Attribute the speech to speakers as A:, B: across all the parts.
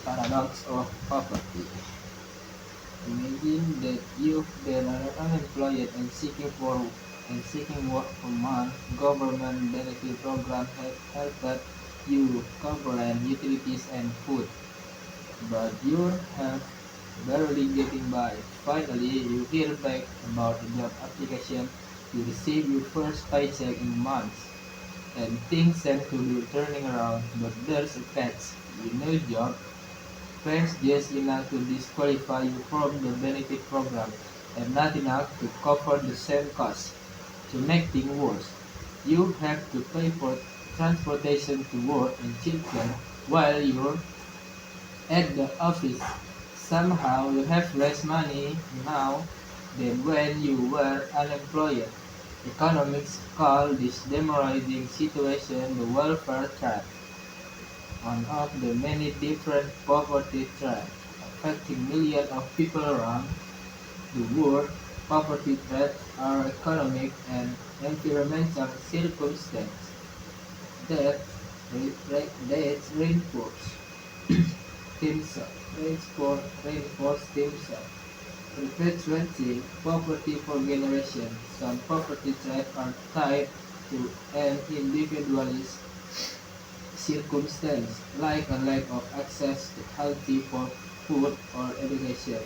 A: Paradox of poverty. Imagine that you then are unemployed and seeking work for months. Government benefit program have helped you cover rent, utilities, and food, but you have barely getting by. Finally, you hear back about a job application. You receive your first paycheck in months, and things seem to be turning around. But there's a catch. Your new job pays just enough to disqualify you from the benefit program, and not enough to cover the same costs. To make things worse, you have to pay for transportation to work and childcare while you're at the office. Somehow you have less money now than when you were unemployed. Economics call this demoralizing situation the welfare trap, one of the many different poverty traps affecting millions of people around the world. Poverty traps are economic and environmental circumstances that that reinforce themselves, perpetuating poverty for generations. Some poverty traps are tied to an individual's circumstance, like a lack of access to healthy food or education.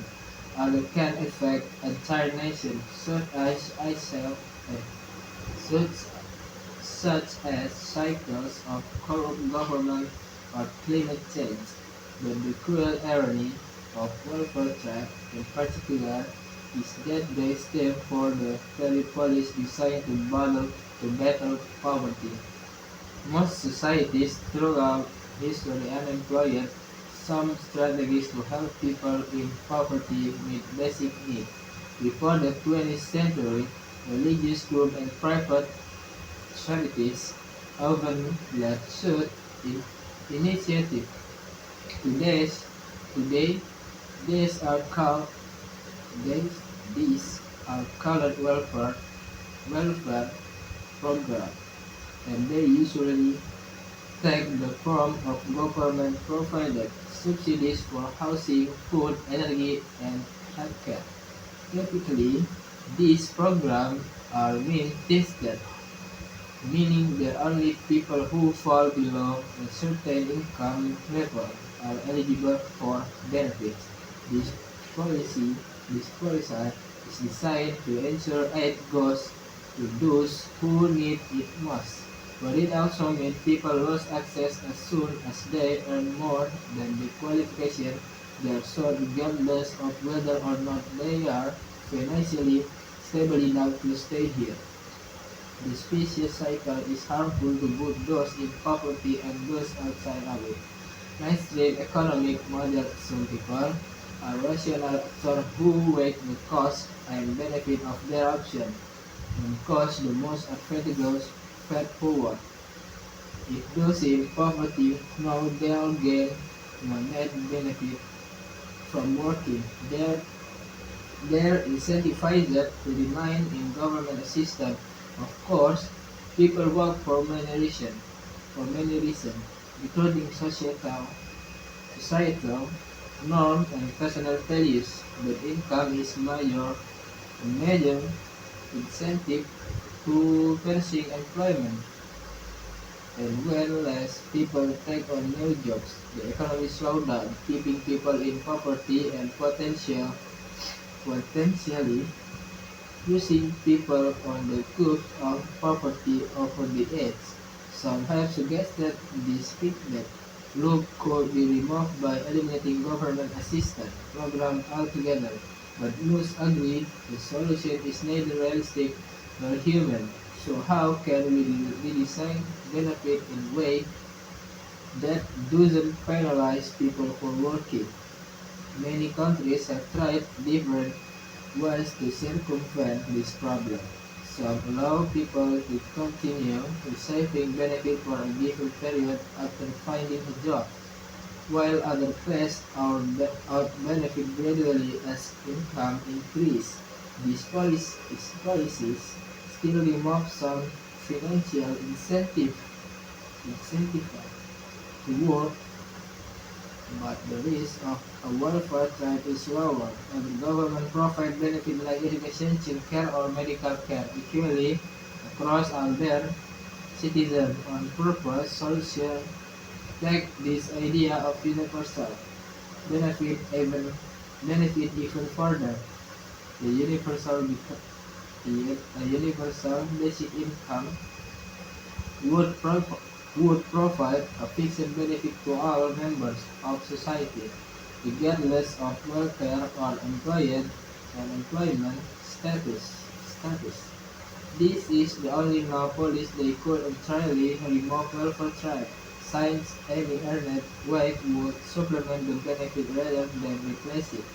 A: Others can affect entire nations, such, such as cycles of corrupt government or climate change. But the cruel irony of welfare traps in particular is that they stem from the very policies designed to battle poverty. Most societies throughout history employed some strategies to help people in poverty meet basic needs. Before the 20th century, religious groups and private charities often led such in initiative. Today's, today, these are called these, these are called welfare programs, and they usually take the form of government-provided subsidies for housing, food, energy, and healthcare. Typically, these programs are means-tested, meaning that only people who fall below a certain income level are eligible for benefits. This policy, this policy is designed to ensure aid goes to those who need it most, but it also means people lose access as soon as they earn more than the qualification they are sought, regardless of whether or not they are financially stable enough to stay here. This vicious cycle is harmful to both those in poverty and those outside of it. Mainstream economic models assume people are rational actors who weigh the cost and benefit of their option and cause the most advantageous path forward. If those in poverty know they'll gain no net benefit from working, they're incentivized to remain in government assistance. Of course, people work for many reasons, including societal norms and personal values, but income is a major incentive to pursuing employment. And when less people take on new jobs, the economy slows down, keeping people in poverty and potentially pushing people on the cusp of poverty over the edge. Some have suggested this feedback loop could be removed by eliminating government assistance programs altogether, but most agree the solution is neither realistic nor human. So how can we redesign benefit in a way that doesn't penalize people for working? Many countries have tried different ways to circumvent this problem. Some allow people to continue receiving benefit for a given period after finding a job, while others phase out benefit gradually as income increase. These policies still remove some financial incentive to work but the risk of a welfare trap is lower. Every government provides benefits like education, childcare, or medical care equally across all their citizens. On purpose, solutions take this idea of universal benefit even further. The a universal basic income would, would provide a fixed benefit to all members of society, regardless of welfare or employment status. This is the only law policy they could entirely remove welfare trap, since any earned wage would supplement the benefit rather than replace it.